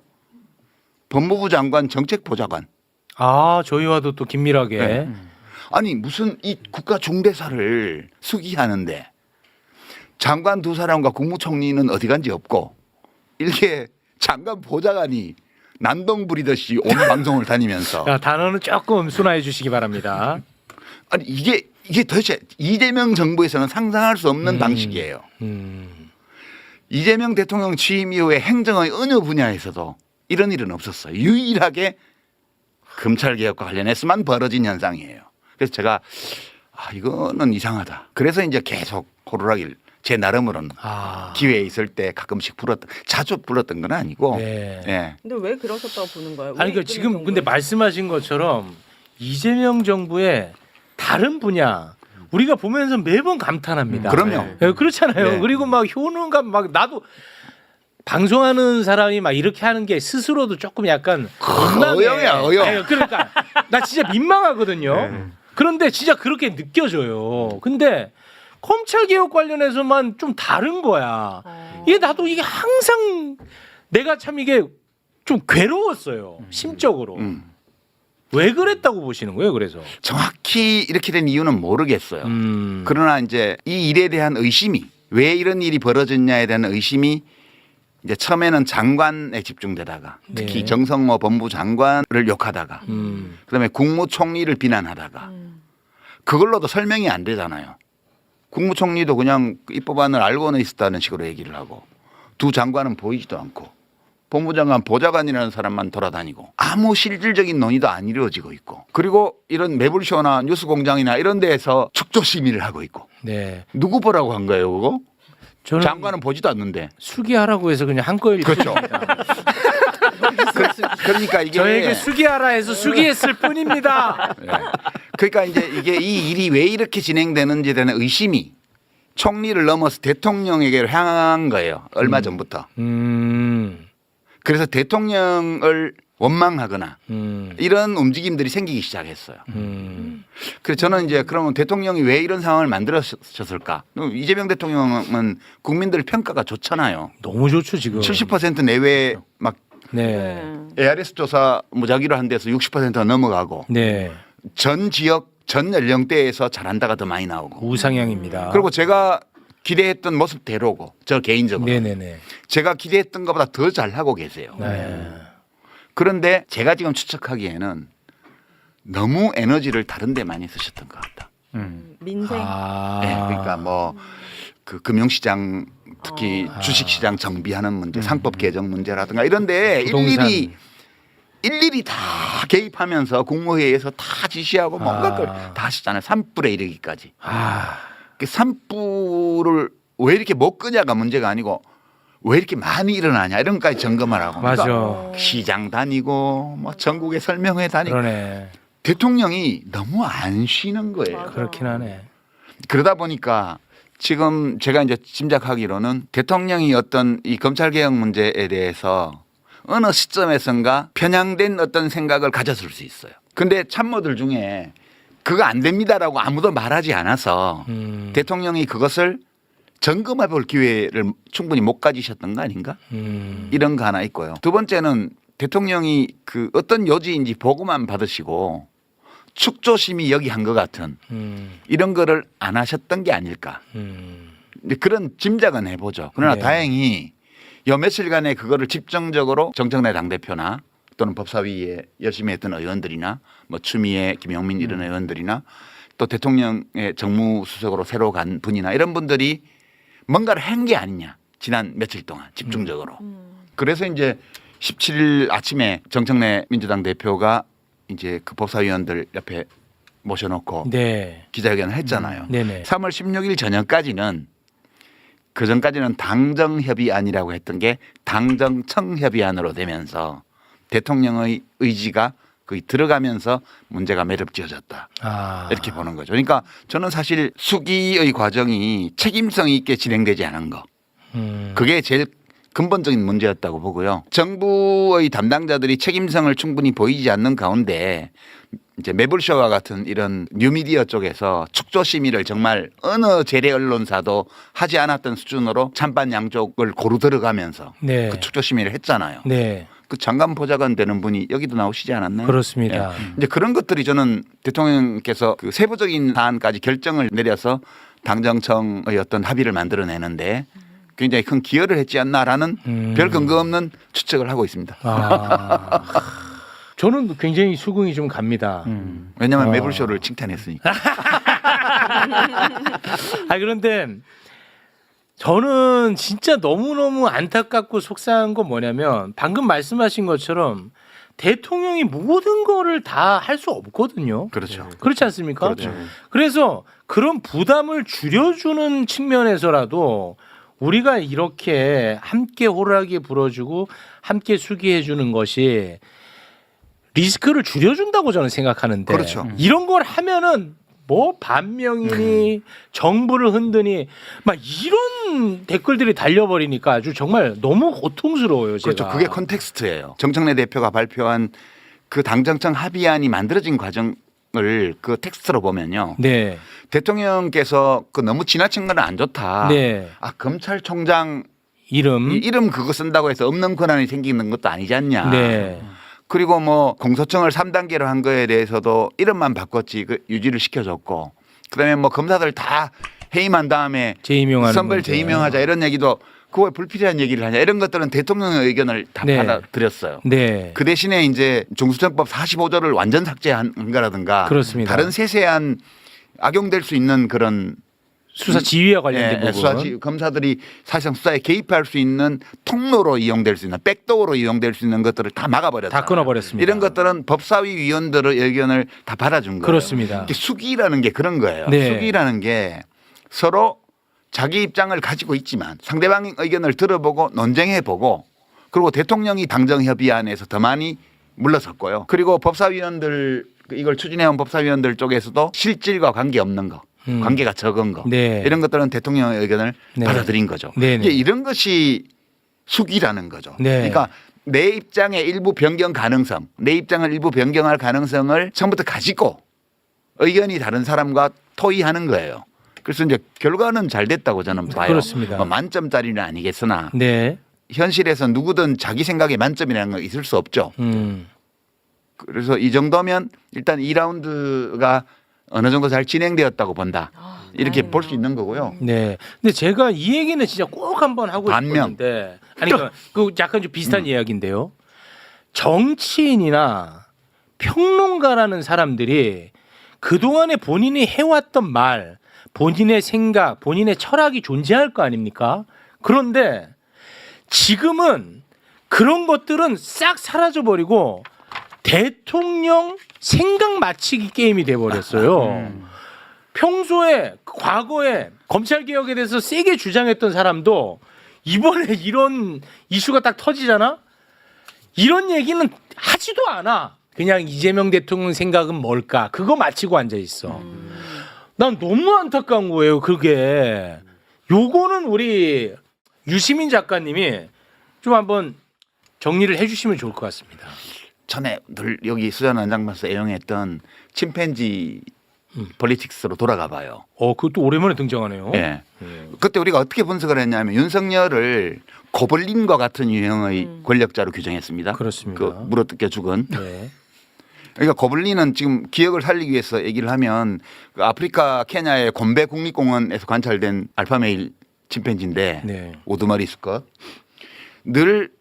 Speaker 2: 법무부 장관 정책보좌관.
Speaker 1: 아, 저희와도 또 긴밀하게.
Speaker 2: 네. 아니 무슨 이 국가 중대사를 수기하는데 장관 두 사람과 국무총리는 어디 간지 없고 이렇게 장관 보좌관이 난동 부리듯이 온 방송을 다니면서
Speaker 1: 자, 단어는 조금 순화해 주시기 바랍니다.
Speaker 2: 아니 이게 도대체 이재명 정부에서는 상상할 수 없는 방식이에요. 이재명 대통령 취임 이후에 행정의 어느 분야에서도 이런 일은 없었어요. 유일하게 검찰개혁과 관련해서만 벌어진 현상이에요. 그래서 제가 이거는 이상하다. 그래서 이제 계속 호루라기를 제 나름으로는 기회에 있을 때 가끔씩 자주 불렀던 건 아니고.
Speaker 1: 네.
Speaker 2: 예.
Speaker 3: 근데 왜 그러셨다고 보는 거예요?
Speaker 1: 아니 그 지금 근데 말씀하신 것처럼 이재명 정부의 다른 분야 우리가 보면서 매번 감탄합니다.
Speaker 2: 그럼요.
Speaker 1: 네, 그렇잖아요.
Speaker 2: 네.
Speaker 1: 그리고 막 효능감 막 나도 방송하는 사람이 막 이렇게 하는 게 스스로도 조금 약간 민망해.
Speaker 2: 어영이야, 어영.
Speaker 1: 아니, 그러니까 나 진짜 민망하거든요. 그런데 진짜 그렇게 느껴져요. 근데 검찰 개혁 관련해서만 좀 다른 거야. 이게 나도 이게 항상 내가 참 이게 좀 괴로웠어요. 심적으로. 왜 그랬다고 보시는 거예요? 그래서
Speaker 2: 정확히 이렇게 된 이유는 모르겠어요. 그러나 이제 이 일에 대한 의심이 왜 이런 일이 벌어졌냐에 대한 의심이 이제 처음에는 장관에 집중되다가 특히
Speaker 1: 네.
Speaker 2: 정성모 법무부 장관을 욕하다가 그다음에 국무총리를 비난하다가 그걸로도 설명이 안 되잖아요. 국무총리도 그냥 입법안을 알고는 있었다는 식으로 얘기를 하고 두 장관은 보이지도 않고 법무장관 보좌관이라는 사람만 돌아다니고 아무 실질적인 논의도 안 이루어지고 있고 그리고 이런 매불쇼나 뉴스공장이나 이런 데에서 축조 시민을 하고 있고
Speaker 1: 네.
Speaker 2: 누구 보라고 한 거예요 그거?
Speaker 1: 저는
Speaker 2: 장관은 보지도 않는데.
Speaker 1: 수기하라고 해서 그냥 한 거일
Speaker 2: 그렇죠. 그러니까 이게
Speaker 1: 저에게 수기하라 해서 수기했을 뿐입니다.
Speaker 2: 네. 그러니까 이제 이게 이 일이 왜 이렇게 진행되는지에 대한 의심이 총리를 넘어서 대통령에게 향한 거예요. 얼마 전부터. 그래서 대통령을 원망하거나 이런 움직임들이 생기기 시작했어요. 그래서 저는 이제 그러면 대통령이 왜 이런 상황을 만들었을까? 이재명 대통령은 국민들 평가가 좋잖아요.
Speaker 1: 너무 좋죠 지금.
Speaker 2: 70% 내외 막
Speaker 1: 네.
Speaker 2: ARS 조사 무작위로 한 데서 60%가 넘어가고
Speaker 1: 네.
Speaker 2: 전 지역 전 연령대에서 잘한다가 더 많이 나오고
Speaker 1: 우상향입니다.
Speaker 2: 그리고 제가 기대했던 모습대로고 저 개인적으로
Speaker 1: 네네네.
Speaker 2: 제가 기대했던 것보다 더 잘하고 계세요.
Speaker 1: 네.
Speaker 2: 그런데 제가 지금 추측하기에는 너무 에너지를 다른 데 많이 쓰셨던 것 같다.
Speaker 3: 민생.
Speaker 1: 아.
Speaker 2: 네, 그러니까 뭐 그 금융시장 특히 주식시장 정비하는 문제, 상법 개정 문제라든가 이런 데
Speaker 1: 부동산.
Speaker 2: 일일이 다 개입하면서 국무회의에서 다 지시하고 뭔가 걸 다 하시잖아요. 산불에 이르기까지. 그 산불을 왜 이렇게 못 끄냐가 문제가 아니고 왜 이렇게 많이 일어나냐 이런 것까지 점검을 하고.
Speaker 1: 맞아.
Speaker 2: 그러니까 시장 다니고 뭐 전국에 설명회 다니고.
Speaker 1: 그러네.
Speaker 2: 대통령이 너무 안 쉬는 거예요.
Speaker 1: 그렇긴 하네.
Speaker 2: 그러다 보니까 지금 제가 이제 짐작하기로는 대통령이 어떤 이 검찰개혁 문제에 대해서 어느 시점에선가 편향된 어떤 생각을 가졌을 수 있어요. 근데 참모들 중에 그거 안 됩니다라고 아무도 말하지 않아서 대통령이 그것을 점검해 볼 기회를 충분히 못 가지셨던 거 아닌가? 이런 거 하나 있고요. 두 번째는 대통령이 그 어떤 요지인지 보고만 받으시고 축조심이 여기 한 것 같은 이런 거를 안 하셨던 게 아닐까. 근데 그런 짐작은 해보죠. 그러나
Speaker 1: 네.
Speaker 2: 다행히 요 며칠간에 그거를 집중적으로 정청래 당대표나 또는 법사위에 열심히 했던 의원들이나 뭐 추미애, 김용민 이런 의원들이나 또 대통령의 정무수석으로 새로 간 분이나 이런 분들이 뭔가를 한 게 아니냐. 지난 며칠 동안 집중적으로. 그래서 이제 17일 아침에 정청래 민주당 대표가 이제 그 법사위원들 옆에 모셔놓고
Speaker 1: 네.
Speaker 2: 기자회견을 했잖아요.
Speaker 1: 네네.
Speaker 2: 3월 16일 저녁까지는 그 전까지는 당정협의안이라고 했던 게 당정청협의안으로 되면서 대통령의 의지가 거의 들어가면서 문제가 매듭지어졌다. 이렇게 보는 거죠. 그러니까 저는 사실 수기의 과정이 책임성 있게 진행되지 않은 거. 그게 제일 근본적인 문제였다고 보고요. 정부의 담당자들이 책임성을 충분히 보이지 않는 가운데 이제 매불쇼와 같은 이런 뉴미디어 쪽에서 축조 심의를 정말 어느 재래 언론사도 하지 않았던 수준으로 찬반 양쪽을 고루 들어가면서
Speaker 1: 네.
Speaker 2: 그 축조 심의를 했잖아요.
Speaker 1: 네.
Speaker 2: 그 장관 보좌관 되는 분이 여기도 나오시지 않았나요?
Speaker 1: 그렇습니다.
Speaker 2: 예. 이제 그런 것들이 저는 대통령께서 그 세부적인 사안까지 결정을 내려서 당정청의 어떤 합의를 만들어내는데 굉장히 큰 기여를 했지 않나라는 별 근거 없는 추측을 하고 있습니다.
Speaker 1: 저는 굉장히 수긍이 좀 갑니다.
Speaker 2: 왜냐하면 매불쇼를 칭찬했으니까.
Speaker 1: 그런데 저는 진짜 너무너무 안타깝고 속상한 건 뭐냐면 방금 말씀하신 것처럼 대통령이 모든 거를 다 할 수 없거든요.
Speaker 2: 그렇죠.
Speaker 1: 그렇지 않습니까?
Speaker 2: 그렇죠.
Speaker 1: 그래서 그런 부담을 줄여주는 측면에서라도 우리가 이렇게 함께 호루라기 불어주고 함께 수기해 주는 것이 리스크를 줄여준다고 저는 생각하는데
Speaker 2: 그렇죠.
Speaker 1: 이런 걸 하면은 뭐 반명이니 정부를 흔드니 막 이런 댓글들이 달려버리니까 아주 정말 너무 고통스러워요. 제가.
Speaker 2: 그렇죠. 그게 컨텍스트예요. 정청래 대표가 발표한 그 당정청 합의안이 만들어진 과정을 그 텍스트로 보면요.
Speaker 1: 네.
Speaker 2: 대통령께서 그 너무 지나친 건 안 좋다.
Speaker 1: 네.
Speaker 2: 검찰총장
Speaker 1: 이름.
Speaker 2: 이름 그거 쓴다고 해서 없는 권한이 생기는 것도 아니지 않냐.
Speaker 1: 네.
Speaker 2: 그리고 뭐 공소청을 3단계로 한 거에 대해서도 이름만 바꿨지 그 유지를 시켜줬고 그다음에 뭐 검사들 다 해임한 다음에
Speaker 1: 재임용하는
Speaker 2: 선발
Speaker 1: 문제.
Speaker 2: 재임용하자 이런 얘기도 그거 불필요한 얘기를 하냐 이런 것들은 대통령의 의견을 다
Speaker 1: 네.
Speaker 2: 받아들였어요.
Speaker 1: 네.
Speaker 2: 그 대신에 이제 중수청법 45조를 완전 삭제한 거라든가
Speaker 1: 그렇습니다.
Speaker 2: 다른 세세한 악용될 수 있는 그런
Speaker 1: 수사 지휘와 관련된 부분.
Speaker 2: 수사지 검사들이 사실상 수사에 개입할 수 있는 통로로 이용될 수 있는 백도어로 이용될 수 있는 것들을 다 막아버렸다.
Speaker 1: 다 끊어버렸습니다.
Speaker 2: 이런 것들은 법사위 위원들의 의견을 다 받아준 거예요.
Speaker 1: 그렇습니다.
Speaker 2: 수기라는 게 그런 거예요.
Speaker 1: 네.
Speaker 2: 수기라는 게 서로 자기 입장을 가지고 있지만 상대방의 의견을 들어보고 논쟁해보고 그리고 대통령이 당정협의안에서 더 많이 물러섰고요. 그리고 법사위원들 이걸 추진해온 법사위원들 쪽에서도 실질과 관계없는 거. 관계가 적은 거
Speaker 1: 네.
Speaker 2: 이런 것들은 대통령의 의견을
Speaker 1: 네.
Speaker 2: 받아들인 거죠.
Speaker 1: 네네.
Speaker 2: 이제 이런 것이 수기라는 거죠.
Speaker 1: 네.
Speaker 2: 그러니까 내 입장의 일부 변경 가능성, 내 입장을 일부 변경할 가능성을 처음부터 가지고 의견이 다른 사람과 토의하는 거예요. 그래서 이제 결과는 잘 됐다고 저는 봐요.
Speaker 1: 그렇습니다.
Speaker 2: 뭐 만점짜리는 아니겠으나
Speaker 1: 네.
Speaker 2: 현실에서 누구든 자기 생각에 만점이라는 건 있을 수 없죠. 그래서 이 정도면 일단 2라운드가 어느 정도 잘 진행되었다고 본다. 이렇게 볼 수 있는 거고요.
Speaker 1: 네. 근데 제가 이 얘기는 진짜 꼭 한번 하고
Speaker 2: 반면.
Speaker 1: 싶었는데 아니 그 약간 좀 비슷한 이야기인데요. 정치인이나 평론가라는 사람들이 그동안에 본인이 해왔던 말, 본인의 생각, 본인의 철학이 존재할 거 아닙니까? 그런데 지금은 그런 것들은 싹 사라져버리고 대통령 생각 맞히기 게임이 돼버렸어요. 평소에 과거에 검찰 개혁에 대해서 세게 주장했던 사람도 이번에 이런 이슈가 딱 터지잖아. 이런 얘기는 하지도 않아. 그냥 이재명 대통령 생각은 뭘까? 그거 맞히고 앉아 있어. 난 너무 안타까운 거예요. 그게. 요거는 우리 유시민 작가님이 좀 한번 정리를 해주시면 좋을 것 같습니다.
Speaker 2: 전에 늘 여기 수잔 원장마서 애용했던 침팬지 폴리틱스로 돌아가 봐요.
Speaker 1: 그것도 오랜만에 등장하네요.
Speaker 2: 예. 그때 우리가 어떻게 분석을 했냐면 윤석열을 고블린과 같은 유형의 권력자로 규정했습니다.
Speaker 1: 그렇습니다.
Speaker 2: 그 물어뜯겨 죽은.
Speaker 1: 네.
Speaker 2: 그러니까 고블린은 지금 기억을 살리기 위해서 얘기를 하면 그 아프리카 케냐의 곰베 국립공원에서 관찰된 알파메일 침팬지인데
Speaker 1: 네.
Speaker 2: 우두머리 수컷 늘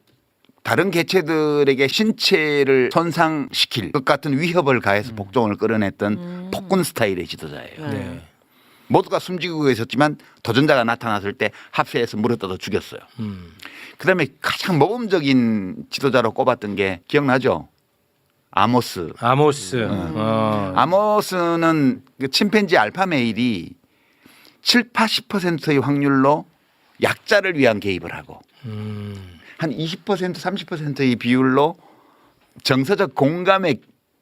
Speaker 2: 다른 개체들에게 신체를 손상시킬 것 같은 위협을 가해서 복종을 끌어냈던 폭군 스타일의 지도자예요.
Speaker 1: 네.
Speaker 2: 모두가 숨지고 있었지만 도전자가 나타났을 때 합세해서 물어뜯어 죽였어요. 그다음에 가장 모범적인 지도자로 꼽았던 게 기억나죠? 아모스. 아모스는 그 침팬지 알파메일이 70~80%의 확률로 약자를 위한 개입을 하고 한 20% 30%의 비율로 정서적 공감에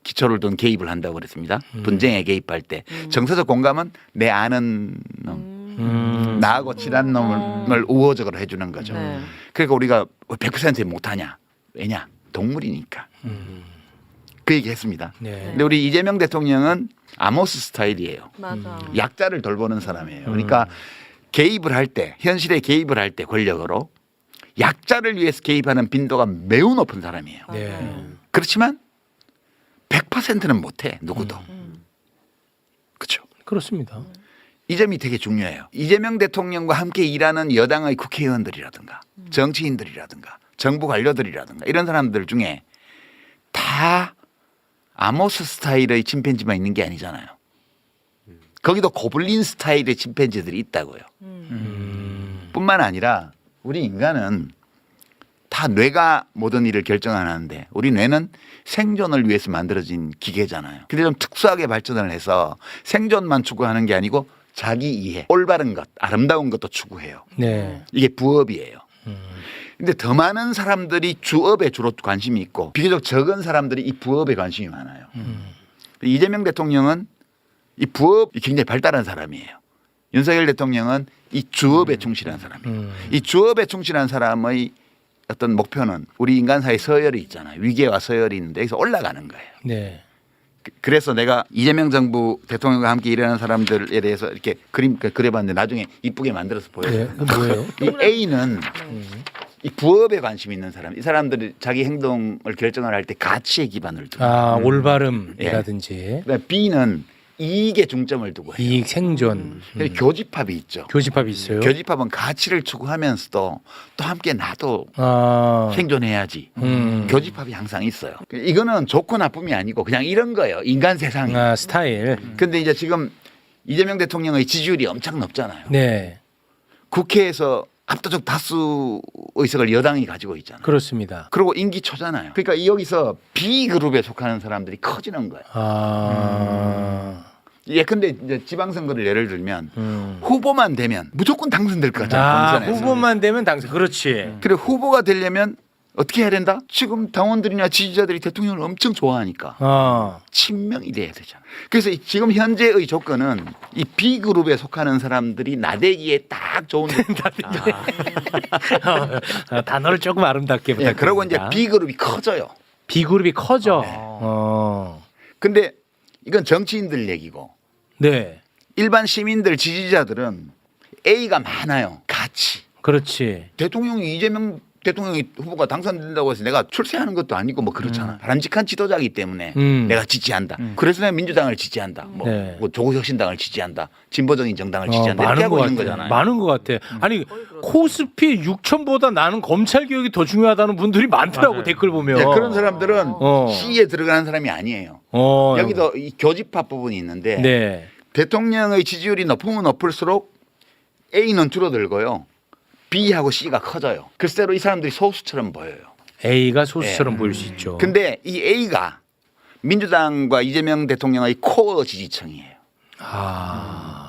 Speaker 2: 기초를 둔 개입을 한다고 그랬습니다. 분쟁에 개입할 때 정서적 공감은 내 아는 놈, 나하고 친한 놈을 우호적으로 해주는 거죠.
Speaker 3: 네.
Speaker 2: 그러니까 우리가 100% 못하냐? 왜냐? 동물이니까. 그 얘기했습니다.
Speaker 1: 네.
Speaker 2: 근데 우리 이재명 대통령은 아모스 스타일이에요.
Speaker 3: 맞아.
Speaker 2: 약자를 돌보는 사람이에요. 그러니까 개입을 할 때, 현실에 개입을 할 때 권력으로 약자를 위해서 개입하는 빈도가 매우 높은 사람이에요.
Speaker 1: 네.
Speaker 2: 그렇지만 100%는 못해 누구도. 그렇죠.
Speaker 1: 그렇습니다.
Speaker 2: 이 점이 되게 중요해요. 이재명 대통령과 함께 일하는 여당의 국회의원들이라든가 정치인들이라든가 정부 관료들이라든가 이런 사람들 중에 다 아모스 스타일의 침팬지만 있는 게 아니잖아요. 거기도 고블린 스타일의 침팬지들이 있다고요. 뿐만 아니라 우리 인간은 다 뇌가 모든 일을 결정 안 하는데 우리 뇌는 생존을 위해서 만들어진 기계잖아요. 근데 좀 특수하게 발전을 해서 생존만 추구하는 게 아니고 자기 이해, 올바른 것, 아름다운 것도 추구해요.
Speaker 1: 네.
Speaker 2: 이게 부업이에요. 근데 더 많은 사람들이 주업에 주로 관심이 있고 비교적 적은 사람들이 이 부업에 관심이 많아요. 이재명 대통령은 이 부업이 굉장히 발달한 사람이에요. 윤석열 대통령은 이 주업에 충실한 사람이에요. 이 주업에 충실한 사람의 어떤 목표는 우리 인간사의 서열이 있잖아요. 위계와 서열이 있는데 여기서 올라가는 거예요.
Speaker 1: 네.
Speaker 2: 그래서 내가 이재명 정부 대통령과 함께 일하는 사람들에 대해서 이렇게 그려봤는데 나중에 이쁘게 만들어서 보여요.
Speaker 1: 네. 뭐예요?
Speaker 2: 이 A는 이 부업에 관심 있는 사람, 이 사람들이 자기 행동을 결정을 할 때 가치에 기반을 두고.
Speaker 1: 올바름이라든지.
Speaker 2: 그다음에 B는 이익에 중점을 두고 해요.
Speaker 1: 이익 생존.
Speaker 2: 교집합이 있죠.
Speaker 1: 교집합이 있어요.
Speaker 2: 교집합은 가치를 추구하면서도 또 함께 나도
Speaker 1: 아.
Speaker 2: 생존해야지. 교집합이 항상 있어요.
Speaker 1: 음.
Speaker 2: 이거는 좋고 나쁨이 아니고 그냥 이런 거예요. 인간 세상이.
Speaker 1: 아, 스타일.
Speaker 2: 근데 이제 지금 이재명 대통령의 지지율이 엄청 높잖아요.
Speaker 1: 네.
Speaker 2: 국회에서 압도적 다수 의석을 여당이 가지고 있잖아요.
Speaker 1: 그렇습니다.
Speaker 2: 그리고 임기 초잖아요. 그러니까 여기서 B그룹에 속하는 사람들이 커지는 거예요.
Speaker 1: 아.
Speaker 2: 예, 근데 이제 지방선거를 예를 들면 후보만 되면 무조건 당선될 것 같잖아요.
Speaker 1: 아,
Speaker 2: 본선에서.
Speaker 1: 후보만 되면 당선. 그렇지.
Speaker 2: 그래 후보가 되려면 어떻게 해야 된다? 지금 당원들이나 지지자들이 대통령을 엄청 좋아하니까
Speaker 1: 어.
Speaker 2: 친명이 돼야 되잖아. 그래서 지금 현재의 조건은 이 B그룹에 속하는 사람들이 나대기에 딱 좋은
Speaker 1: 단어를 조금 아름답게
Speaker 2: 예,
Speaker 1: 부탁드립니다.
Speaker 2: 그러고 이제 B그룹이 커져요.
Speaker 1: B그룹이 커져.
Speaker 2: 네.
Speaker 1: 근데
Speaker 2: 근데 이건 정치인들 얘기고
Speaker 1: 네.
Speaker 2: 일반 시민들 지지자들은 A가 많아요. 같이.
Speaker 1: 그렇지.
Speaker 2: 대통령이 이재명 대통령이 후보가 당선된다고 해서 내가 출세하는 것도 아니고 뭐 그렇잖아. 바람직한 지도자이기 때문에 내가 지지한다. 그래서 내가 민주당을 지지한다. 뭐,
Speaker 1: 네.
Speaker 2: 뭐 조국혁신당을 지지한다. 진보적인 정당을 지지한다. 이렇게
Speaker 1: 많은
Speaker 2: 하고
Speaker 1: 것
Speaker 2: 있는
Speaker 1: 같아.
Speaker 2: 거잖아요.
Speaker 1: 많은 것 같아. 아니 코스피 6천보다 나는 검찰 개혁이 더 중요하다는 분들이 많더라고.
Speaker 4: 맞아요.
Speaker 1: 댓글 보면.
Speaker 2: 네, 그런 사람들은
Speaker 1: 어.
Speaker 2: C에 들어가는 사람이 아니에요. 여기도 이 교집합 부분이 있는데
Speaker 1: 네.
Speaker 2: 대통령의 지지율이 높으면 높을수록 A는 줄어들고요. B하고 C가 커져요. 글쎄로 이 사람들이 소수처럼 보여요.
Speaker 1: A가 소수처럼 보일 수 있죠.
Speaker 2: 근데 이 A가 민주당과 이재명 대통령의 코어 지지층이에요.
Speaker 1: 아.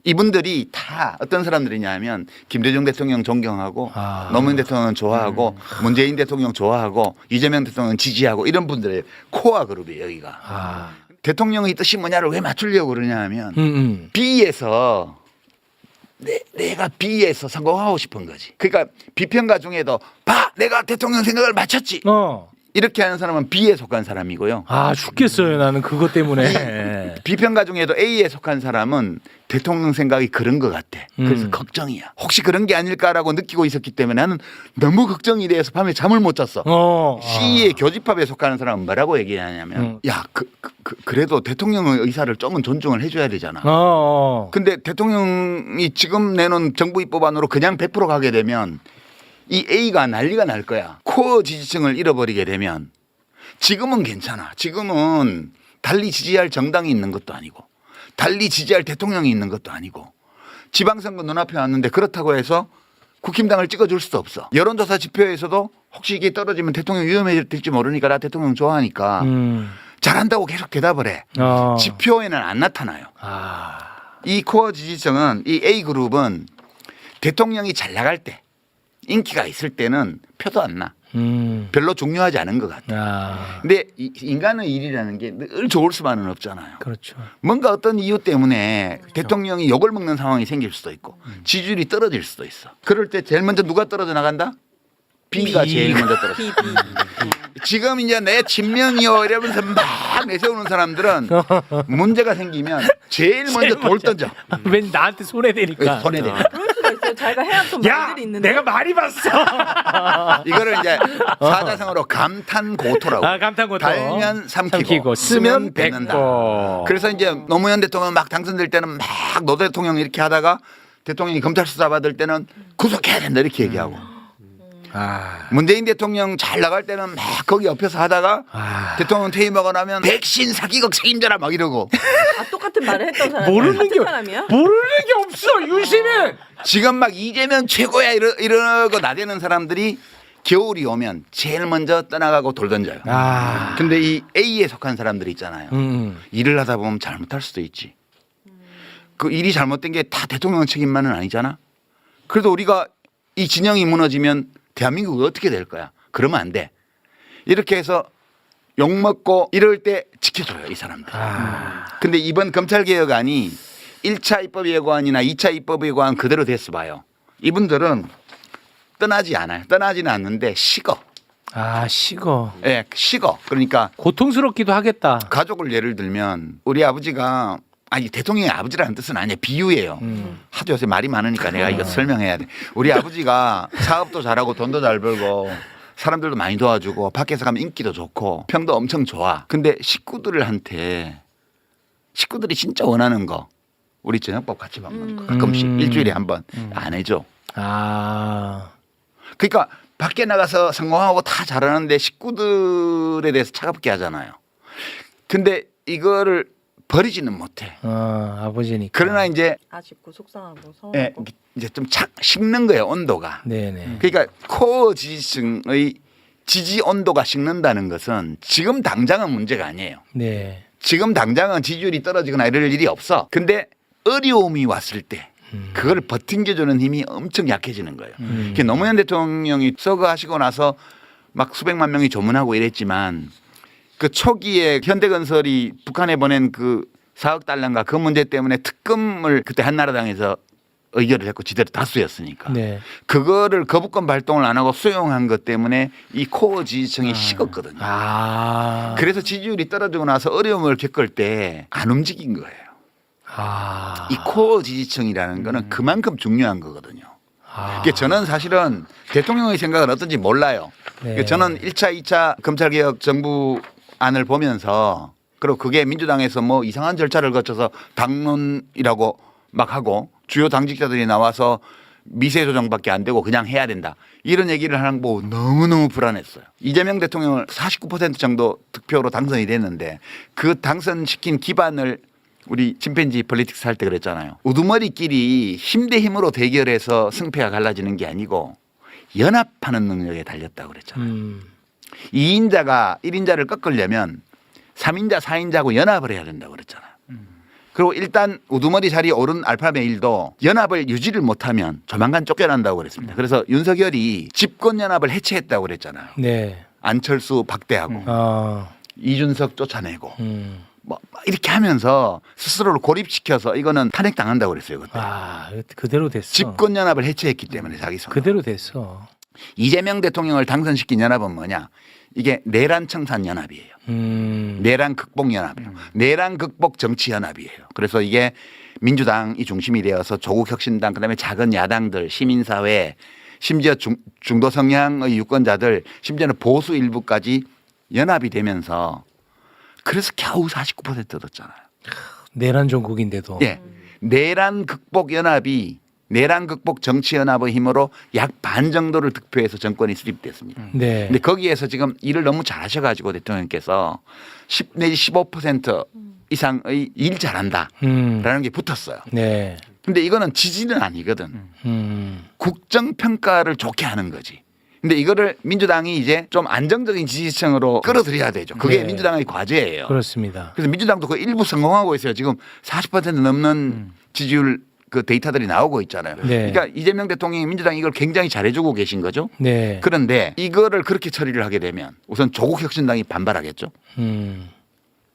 Speaker 2: 이분들이 다 어떤 사람들이냐면 김대중 대통령 존경하고
Speaker 1: 아.
Speaker 2: 노무현 대통령 좋아하고 문재인 대통령 좋아하고 이재명 대통령 지지하고 이런 분들의 코어 그룹이에요. 여기가.
Speaker 1: 아.
Speaker 2: 대통령의 뜻이 뭐냐를 왜 맞추려고 그러냐 하면 B에서 내가 B에서 성공하고 싶은 거지. 그러니까 비평가 중에도 봐 내가 대통령 생각을 맞췄지. 이렇게 하는 사람은 B에 속한 사람이고요.
Speaker 1: 아 죽겠어요 나는 그것 때문에.
Speaker 2: 비평가 중에도 A에 속한 사람은 대통령 생각이 그런 것 같아. 그래서 걱정이야. 혹시 그런 게 아닐까라고 느끼고 있었기 때문에 나는 너무 걱정이 돼서 밤에 잠을 못 잤어. C의 교집합에 속하는 사람은 뭐라고 얘기하냐면 야 그래도 대통령의 의사를 조금 존중을 해줘야 되잖아. 근데 대통령이 지금 내놓은 정부 입법안으로 그냥 100% 가게 되면 이 A가 난리가 날 거야. 코어 지지층을 잃어버리게 되면 지금은 괜찮아. 지금은 달리 지지할 정당이 있는 것도 아니고 달리 지지할 대통령이 있는 것도 아니고 지방선거 눈앞에 왔는데 그렇다고 해서 국힘당을 찍어줄 수도 없어. 여론조사 지표에서도 혹시 이게 떨어지면 대통령 위험해질지 모르니까 나 대통령 좋아하니까 잘한다고 계속 대답을 해. 지표에는 안 나타나요. 이 코어 지지층은 이 A그룹은 대통령이 잘 나갈 때 인기가 있을 때는 표도 안 나. 별로 중요하지 않은 것 같아. 근데 인간의 일이라는 게 늘 좋을 수만은 없잖아요.
Speaker 1: 그렇죠.
Speaker 2: 뭔가 어떤 이유 때문에 대통령이 욕을 먹는 상황이 생길 수도 있고 지지율이 떨어질 수도 있어. 그럴 때 제일 먼저 누가 떨어져 나간다? B가 제일 먼저 떨어져. 지금 이제 내 친명이요 이러면서 막 내세우는 사람들은 문제가 생기면 제일 먼저 돌 던져.
Speaker 1: 왠 나한테 손해되니까.
Speaker 2: 손해되니까.
Speaker 3: 그럴 수가 있어요. 자기가 해왔던
Speaker 1: 야
Speaker 3: 말들이 있는데.
Speaker 1: 내가 많이 봤어.
Speaker 2: 이거를 이제 사자성어로 감탄고토라고.
Speaker 1: 감탄고토.
Speaker 2: 달면 삼키고 쓰면 뱉는다. 그래서 이제 노무현 대통령 막 당선될 때는 막 노 대통령 이렇게 하다가 대통령이 검찰 수사 받을 때는 구속해야 된다 이렇게 얘기하고. 문재인 대통령 잘 나갈 때는 막 거기 옆에서 하다가 대통령 퇴임하고 나면 백신 사기극 책임져라 막 이러고.
Speaker 3: 똑같은 말을 했던 사람이
Speaker 1: 모르는 게
Speaker 3: 사람이야?
Speaker 1: 모르는 게 없어 유시민.
Speaker 2: 지금 막 이재명 최고야 이러고 나대는 사람들이 겨울이 오면 제일 먼저 떠나가고 돌 던져요. 근데 이 A에 속한 사람들이 있잖아요. 일을 하다 보면 잘못할 수도 있지. 그 일이 잘못된 게 다 대통령 책임만은 아니잖아. 그래도 우리가 이 진영이 무너지면 대한민국이 어떻게 될 거야? 그러면 안 돼. 이렇게 해서 욕먹고 이럴 때 지켜줘요, 이 사람들. 근데 이번 검찰개혁안이 1차 입법예고안이나 2차 입법예고안 그대로 됐어 봐요. 이분들은 떠나지 않아요. 떠나지는 않는데 식어.
Speaker 1: 식어.
Speaker 2: 예, 식어. 그러니까
Speaker 1: 고통스럽기도 하겠다.
Speaker 2: 가족을 예를 들면 우리 아버지가 아니 대통령의 아버지라는 뜻은 아니에요. 비유예요. 하도 요새 말이 많으니까 내가 이거 설명해야 돼. 우리 아버지가 사업도 잘하고 돈도 잘 벌고 사람들도 많이 도와주고 밖에서 가면 인기도 좋고 평도 엄청 좋아. 근데 식구들한테 식구들이 진짜 원하는 거 우리 저녁밥 같이 먹는 거 가끔씩 일주일에 한 번 안 해줘.
Speaker 1: 아.
Speaker 2: 그러니까 밖에 나가서 성공하고 다 잘하는데 식구들에 대해서 차갑게 하잖아요. 근데 이거를 버리지는 못해.
Speaker 1: 아버지니까.
Speaker 2: 그러나 이제
Speaker 3: 아쉽고 속상하고
Speaker 2: 예,
Speaker 3: 서운하고.
Speaker 2: 이제 좀 식는 거예요, 온도가.
Speaker 1: 네네.
Speaker 2: 그러니까 코어 지지층의 지지 온도가 식는다는 것은 지금 당장은 문제가 아니에요.
Speaker 1: 네.
Speaker 2: 지금 당장은 지지율이 떨어지거나 이럴 일이 없어. 근데 어려움이 왔을 때 그걸 버팅겨주는 힘이 엄청 약해지는 거예요. 그게 노무현 대통령이 서거하시고 나서 막 수백만 명이 조문하고 이랬지만 그 초기에 현대건설이 북한에 보낸 그 4억 달러인가 그 문제 때문에 특검을 그때 한나라당에서 의결을 했고 지대로 다수였으니까
Speaker 1: 네.
Speaker 2: 그거를 거부권 발동을 안 하고 수용한 것 때문에 이 코어 지지층이 식었거든요.
Speaker 1: 아.
Speaker 2: 그래서 지지율이 떨어지고 나서 어려움을 겪을 때 안 움직인 거예요.
Speaker 1: 아.
Speaker 2: 이 코어 지지층이라는 거는 그만큼 중요한 거거든요. 그러니까 저는 사실은 대통령의 생각은 어떤지 몰라요.
Speaker 1: 네.
Speaker 2: 그러니까 저는 1차, 2차 검찰개혁 정부안을 보면서 그리고 그게 민주당에서 뭐 이상한 절차를 거쳐서 당론이라고 막 하고 주요 당직자들이 나와서 미세 조정밖에 안 되고 그냥 해야 된다. 이런 얘기를 하는 거 보고 너무너무 불안했어요. 이재명 대통령을 49% 정도 득표로 당선이 됐는데 그 당선시킨 기반을 우리 침팬지 폴리틱스 할 때 그랬잖아요. 우두머리끼리 힘 대 힘으로 대결해서 승패가 갈라지는 게 아니고 연합하는 능력에 달렸다고 그랬잖아요. 2인자가 1인자를 꺾으려면 3인자, 4인자하고 연합을 해야 된다고 그랬잖아요. 그리고 일단 우두머리 자리에 오른 알파벳 1도 연합을 유지를 못하면 조만간 쫓겨난다고 그랬습니다. 그래서 윤석열이 집권연합을 해체했다고 그랬잖아요.
Speaker 1: 네.
Speaker 2: 안철수 박대하고 이준석 쫓아내고 뭐 이렇게 하면서 스스로를 고립시켜서 이거는 탄핵당한다고 그랬어요. 그때.
Speaker 1: 아, 그대로 됐어.
Speaker 2: 집권연합을 해체했기 때문에 자기 손으로.
Speaker 1: 그대로 됐어.
Speaker 2: 이재명 대통령을 당선시킨 연합은 뭐냐. 이게 내란 청산 연합이에요. 내란 극복 연합이에요. 내란 극복 정치 연합이에요. 그래서 이게 민주당이 중심이 되어서 조국 혁신당 그다음에 작은 야당들 시민사회 심지어 중도 성향의 유권자들 심지어는 보수 일부까지 연합이 되면서 그래서 겨우 49% 얻었잖아요.
Speaker 1: 내란 전국인데도.
Speaker 2: 예. 내란 극복 연합이 내란 극복 정치 연합의 힘으로 약 반 정도를 득표해서 정권이 수립됐습니다.
Speaker 1: 네.
Speaker 2: 근데 거기에서 지금 일을 너무 잘하셔가지고 대통령께서 10 내지 15% 이상의 일 잘한다라는 게 붙었어요.
Speaker 1: 네.
Speaker 2: 근데 이거는 지지는 아니거든. 국정 평가를 좋게 하는 거지. 근데 이거를 민주당이 이제 좀 안정적인 지지층으로 끌어들여야 되죠. 그게
Speaker 1: 네.
Speaker 2: 민주당의 과제예요.
Speaker 1: 그렇습니다.
Speaker 2: 그래서 민주당도 그 일부 성공하고 있어요. 지금 40% 넘는 지지율 그 데이터들이 나오고 있잖아요.
Speaker 1: 네.
Speaker 2: 그러니까 이재명 대통령이 민주당이 이걸 굉장히 잘해주고 계신 거죠.
Speaker 1: 네.
Speaker 2: 그런데 이거를 그렇게 처리를 하게 되면 우선 조국 혁신당이 반발하겠죠.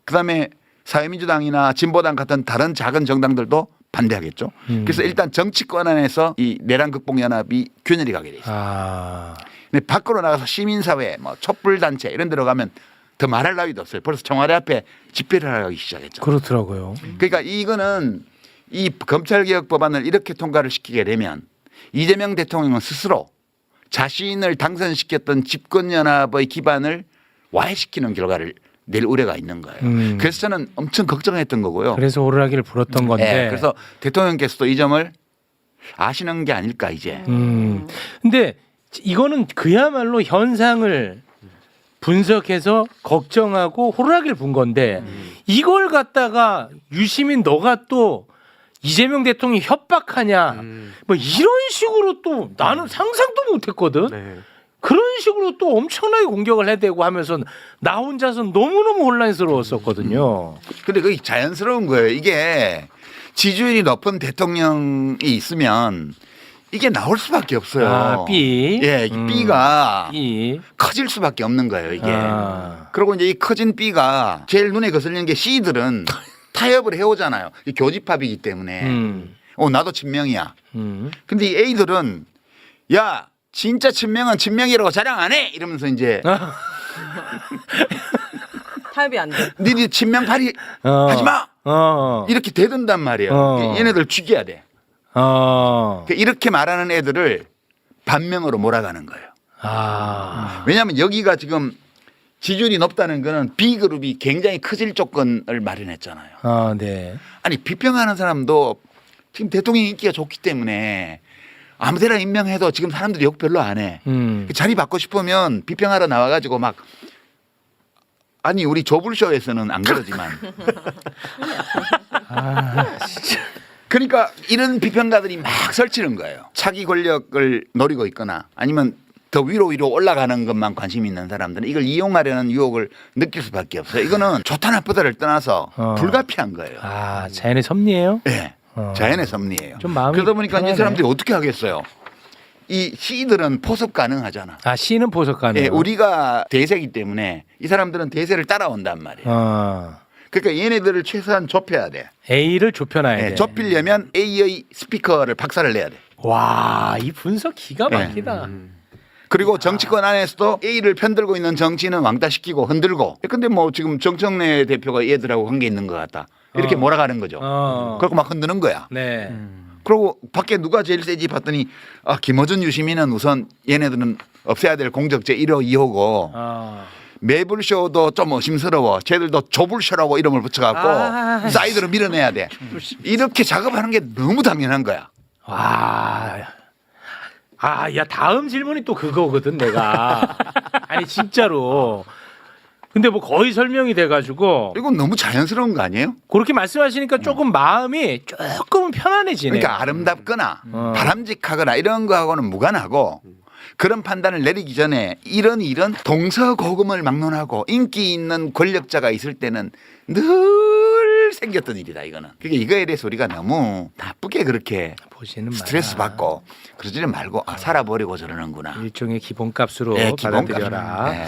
Speaker 2: 그다음에 사회민주당이나 진보당 같은 다른 작은 정당들도 반대하겠죠. 그래서 일단 정치권 안에서 이 내란 극복 연합이 균열이 가게 돼 있어요.
Speaker 1: 아.
Speaker 2: 근데 밖으로 나가서 시민사회, 뭐 촛불 단체 이런 데로 가면 더 말할 나위도 없어요. 벌써 청와대 앞에 집회를 하기 시작했죠.
Speaker 1: 그렇더라고요.
Speaker 2: 그러니까 이거는 이 검찰개혁 법안을 이렇게 통과를 시키게 되면 이재명 대통령은 스스로 자신을 당선시켰던 집권연합의 기반을 와해시키는 결과를 낼 우려가 있는 거예요. 그래서 저는 엄청 걱정했던 거고요.
Speaker 1: 그래서 오르락기를 불었던 건데.
Speaker 2: 네, 그래서 대통령께서도 이 점을 아시는 게 아닐까 이제.
Speaker 1: 근데 이거는 그야말로 현상을 분석해서 걱정하고 호루라기를 분 건데 이걸 갖다가 유시민 너가 또 이재명 대통령이 협박하냐 뭐 이런 식으로 또 나는 상상도 못했거든.
Speaker 5: 네.
Speaker 1: 그런 식으로 또 엄청나게 공격을 해대고 하면서 나 혼자서 너무너무 혼란스러웠었거든요.
Speaker 2: 근데 그게 자연스러운 거예요. 이게 지지율이 높은 대통령이 있으면 이게 나올 수밖에 없어요.
Speaker 1: 아, B.
Speaker 2: 예, 이 B가
Speaker 1: 이.
Speaker 2: 커질 수밖에 없는 거예요, 이게.
Speaker 1: 아.
Speaker 2: 그리고 이제 이 커진 B가 제일 눈에 거슬리는 게 C들은 타협을 해오잖아요. 이 교집합이기 때문에. 나도 친명이야. 근데 이 A들은 야, 진짜 친명은 친명이라고 자랑 안 해! 이러면서 이제
Speaker 3: 타협이 안 돼.
Speaker 2: 니네 친명 발휘 하지 마! 이렇게 대든단 말이에요. 얘네들 죽여야 돼. 이렇게 말하는 애들을 반명으로 몰아가는 거예요. 왜냐하면 여기가 지금 지지율이 높다는 거는 B그룹이 굉장히 커질 조건을 마련했잖아요.
Speaker 1: 아, 네.
Speaker 2: 아니 비평하는 사람도 지금 대통령 인기가 좋기 때문에 아무 데나 임명해도 지금 사람들이 욕 별로 안 해. 자리 받고 싶으면 비평하러 나와가지고 막 아니 우리 조불쇼에서는 안 그러지만
Speaker 1: 아, 진짜.
Speaker 2: 그러니까 이런 비평가들이 막 설치는 거예요. 차기 권력을 노리고 있거나 아니면 더 위로 올라가는 것만 관심 있는 사람들은 이걸 이용하려는 유혹을 느낄 수밖에 없어요. 이거는 좋다 나쁘다를 떠나서 불가피한 거예요.
Speaker 1: 아, 자연의 섭리예요?
Speaker 2: 네. 자연의 섭리예요.
Speaker 1: 좀 마음이
Speaker 2: 그러다 보니까
Speaker 1: 편하네.
Speaker 2: 이 사람들이 어떻게 하겠어요? 이 C들은 포섭 가능하잖아.
Speaker 1: 아, C는 보석 가네요.
Speaker 2: 예, 우리가 대세이기 때문에 이 사람들은 대세를 따라온단 말이에요. 그러니까 얘네들을 최소한 좁혀야 돼.
Speaker 1: A를 좁혀놔야 돼.
Speaker 2: 좁히려면 A의 스피커를 박살을 내야 돼.
Speaker 1: 와, 이 분석 기가
Speaker 2: 네.
Speaker 1: 막히다.
Speaker 2: 그리고 정치권 안에서도 A를 편들고 있는 정치는 왕따시키고 흔들고. 근데 뭐 지금 정청래 대표가 얘들하고 관계 있는 것 같다. 이렇게 몰아가는 거죠. 그리고 막 흔드는 거야.
Speaker 1: 네.
Speaker 2: 그리고 밖에 누가 제일 세지 봤더니 아, 김어준 유시민은 우선 얘네들은 없애야 될 공적제 1호 2호고 매불쇼도 좀 의심스러워. 쟤들도 조불쇼라고 이름을 붙여갖고 사이드로 밀어내야 돼. 이렇게 작업하는 게 너무 당연한 거야.
Speaker 1: 와. 아, 야, 다음 질문이 또 그거거든, 내가. 아니, 진짜로. 근데 뭐 거의 설명이 돼가지고
Speaker 2: 이건 너무 자연스러운 거 아니에요?
Speaker 1: 그렇게 말씀하시니까 조금 마음이 조금 편안해지네요.
Speaker 2: 그러니까 아름답거나 바람직하거나 이런 거하고는 무관하고 그런 판단을 내리기 전에 이런 일은 동서고금을 막론하고 인기 있는 권력자가 있을 때는 늘 생겼던 일이다 이거는. 그게 이거에 대해서 우리가 너무 나쁘게 그렇게
Speaker 1: 보시는
Speaker 2: 스트레스 받고 그러지는 말고 아, 살아버리고 저러는구나.
Speaker 1: 일종의 기본값으로
Speaker 2: 네, 기본값.
Speaker 1: 받아들여라.
Speaker 2: 네.